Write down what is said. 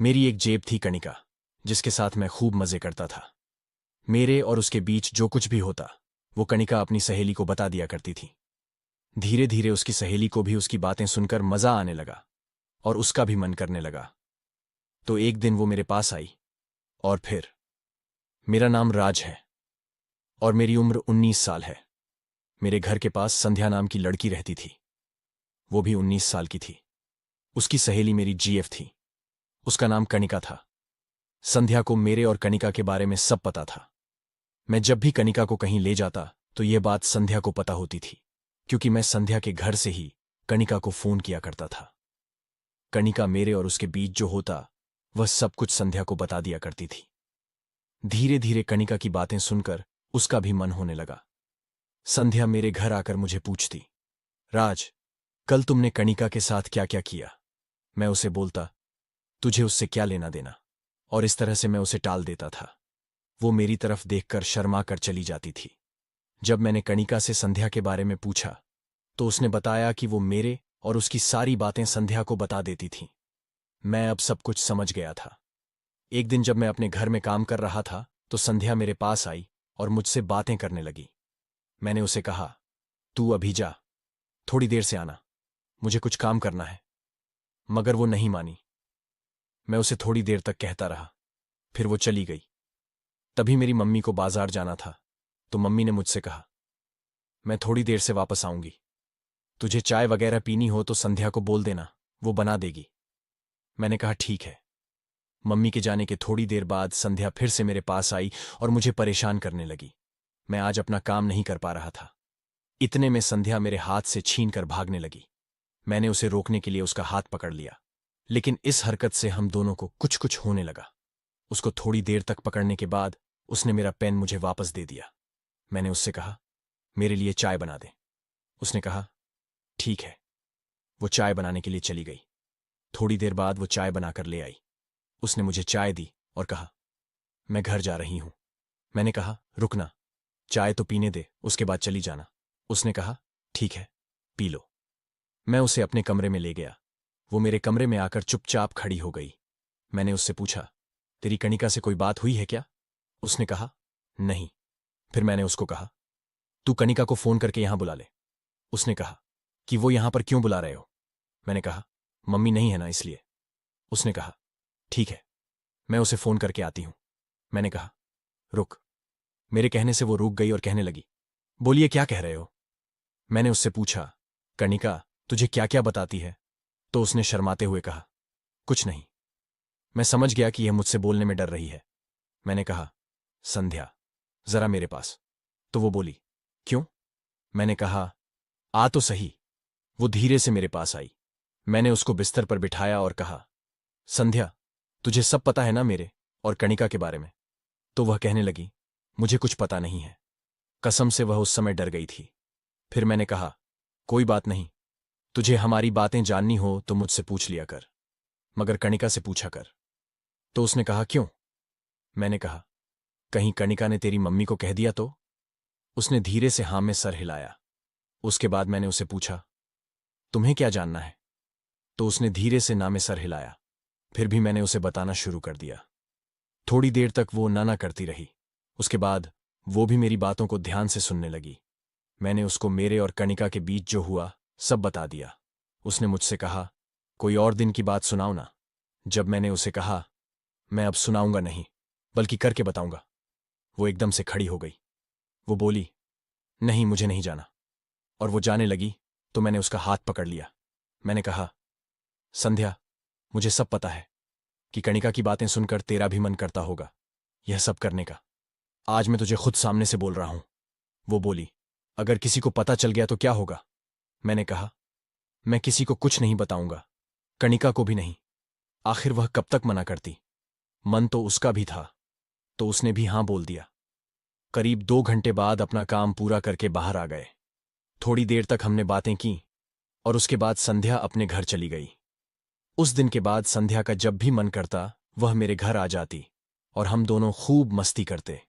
मेरी एक जेब थी कणिका, जिसके साथ मैं खूब मजे करता था। मेरे और उसके बीच जो कुछ भी होता, वो कणिका अपनी सहेली को बता दिया करती थी। धीरे धीरे उसकी सहेली को भी उसकी बातें सुनकर मजा आने लगा और उसका भी मन करने लगा। तो एक दिन वो मेरे पास आई और फिर, मेरा नाम राज है और मेरी उम्र 19 साल है। मेरे घर के पास संध्या नाम की लड़की रहती थी। वो भी 19 साल की थी। उसकी सहेली मेरी जीएफ थी। उसका नाम कणिका था। संध्या को मेरे और कणिका के बारे में सब पता था। मैं जब भी कणिका को कहीं ले जाता तो यह बात संध्या को पता होती थी, क्योंकि मैं संध्या के घर से ही कणिका को फोन किया करता था। कणिका मेरे और उसके बीच जो होता, वह सब कुछ संध्या को बता दिया करती थी। धीरे धीरे कणिका की बातें सुनकर उसका भी मन होने लगा। संध्या मेरे घर आकर मुझे पूछती, राज, कल तुमने कणिका के साथ क्या क्या किया? मैं उसे बोलता, तुझे उससे क्या लेना देना? और इस तरह से मैं उसे टाल देता था। वो मेरी तरफ देखकर शर्मा कर चली जाती थी। जब मैंने कणिका से संध्या के बारे में पूछा तो उसने बताया कि वो मेरे और उसकी सारी बातें संध्या को बता देती थी। मैं अब सब कुछ समझ गया था। एक दिन जब मैं अपने घर में काम कर रहा था तो संध्या मेरे पास आई और मुझसे बातें करने लगी। मैंने उसे कहा, तू अभी जा, थोड़ी देर से आना, मुझे कुछ काम करना है। मगर वो नहीं मानी। मैं उसे थोड़ी देर तक कहता रहा, फिर वो चली गई। तभी मेरी मम्मी को बाजार जाना था, तो मम्मी ने मुझसे कहा, मैं थोड़ी देर से वापस आऊंगी, तुझे चाय वगैरह पीनी हो तो संध्या को बोल देना, वो बना देगी। मैंने कहा ठीक है। मम्मी के जाने के थोड़ी देर बाद संध्या फिर से मेरे पास आई और मुझे परेशान करने लगी। मैं आज अपना काम नहीं कर पा रहा था। इतने में संध्या मेरे हाथ से छीन कर भागने लगी। मैंने उसे रोकने के लिए उसका हाथ पकड़ लिया, लेकिन इस हरकत से हम दोनों को कुछ कुछ होने लगा। उसको थोड़ी देर तक पकड़ने के बाद उसने मेरा पेन मुझे वापस दे दिया। मैंने उससे कहा, मेरे लिए चाय बना दे। उसने कहा, ठीक है। वो चाय बनाने के लिए चली गई। थोड़ी देर बाद वो चाय बनाकर ले आई। उसने मुझे चाय दी और कहा, मैं घर जा रही हूं। मैंने कहा, रुकना, चाय तो पीने दे, उसके बाद चली जाना। उसने कहा, ठीक है, पी लो। मैं उसे अपने कमरे में ले गया। वो मेरे कमरे में आकर चुपचाप खड़ी हो गई। मैंने उससे पूछा, तेरी कणिका से कोई बात हुई है क्या? उसने कहा, नहीं। फिर मैंने उसको कहा, तू कणिका को फोन करके यहां बुला ले। उसने कहा कि वो यहां पर क्यों बुला रहे हो? मैंने कहा, मम्मी नहीं है ना, इसलिए। उसने कहा, ठीक है, मैं उसे फोन करके आती हूं। मैंने कहा, रुक। मेरे कहने से वो रुक गई और कहने लगी, बोलिए, क्या कह रहे हो? मैंने उससे पूछा, कणिका तुझे क्या क्या बताती है? तो उसने शर्माते हुए कहा, कुछ नहीं। मैं समझ गया कि यह मुझसे बोलने में डर रही है। मैंने कहा, संध्या, जरा मेरे पास। तो वो बोली, क्यों? मैंने कहा, आ तो सही। वो धीरे से मेरे पास आई। मैंने उसको बिस्तर पर बिठाया और कहा, संध्या, तुझे सब पता है ना मेरे और कणिका के बारे में? तो वह कहने लगी, मुझे कुछ पता नहीं है। कसम से वह उस समय डर गई थी। फिर मैंने कहा, कोई बात नहीं, तुझे हमारी बातें जाननी हो तो मुझसे पूछ लिया कर, मगर कणिका से पूछा कर। तो उसने कहा, क्यों? मैंने कहा, कहीं कणिका ने तेरी मम्मी को कह दिया तो? उसने धीरे से हाँ में सर हिलाया। उसके बाद मैंने उसे पूछा, तुम्हें क्या जानना है? तो उसने धीरे से ना में सर हिलाया। फिर भी मैंने उसे बताना शुरू कर दिया। थोड़ी देर तक वो ना करती रही। उसके बाद वो भी मेरी बातों को ध्यान से सुनने लगी। मैंने उसको मेरे और कणिका के बीच जो हुआ सब बता दिया। उसने मुझसे कहा, कोई और दिन की बात सुनाओ ना। जब मैंने उसे कहा, मैं अब सुनाऊंगा नहीं, बल्कि करके बताऊंगा, वो एकदम से खड़ी हो गई। वो बोली, नहीं, मुझे नहीं जाना। और वो जाने लगी तो मैंने उसका हाथ पकड़ लिया। मैंने कहा, संध्या, मुझे सब पता है कि कणिका की बातें सुनकर तेरा भी मन करता होगा यह सब करने का। आज मैं तुझे खुद सामने से बोल रहा हूं। वो बोली, अगर किसी को पता चल गया तो क्या होगा? मैंने कहा, मैं किसी को कुछ नहीं बताऊंगा, कणिका को भी नहीं। आखिर वह कब तक मना करती? मन तो उसका भी था, तो उसने भी हां बोल दिया। करीब 2 घंटे बाद अपना काम पूरा करके बाहर आ गए। थोड़ी देर तक हमने बातें की और उसके बाद संध्या अपने घर चली गई। उस दिन के बाद संध्या का जब भी मन करता वह मेरे घर आ जाती और हम दोनों खूब मस्ती करते।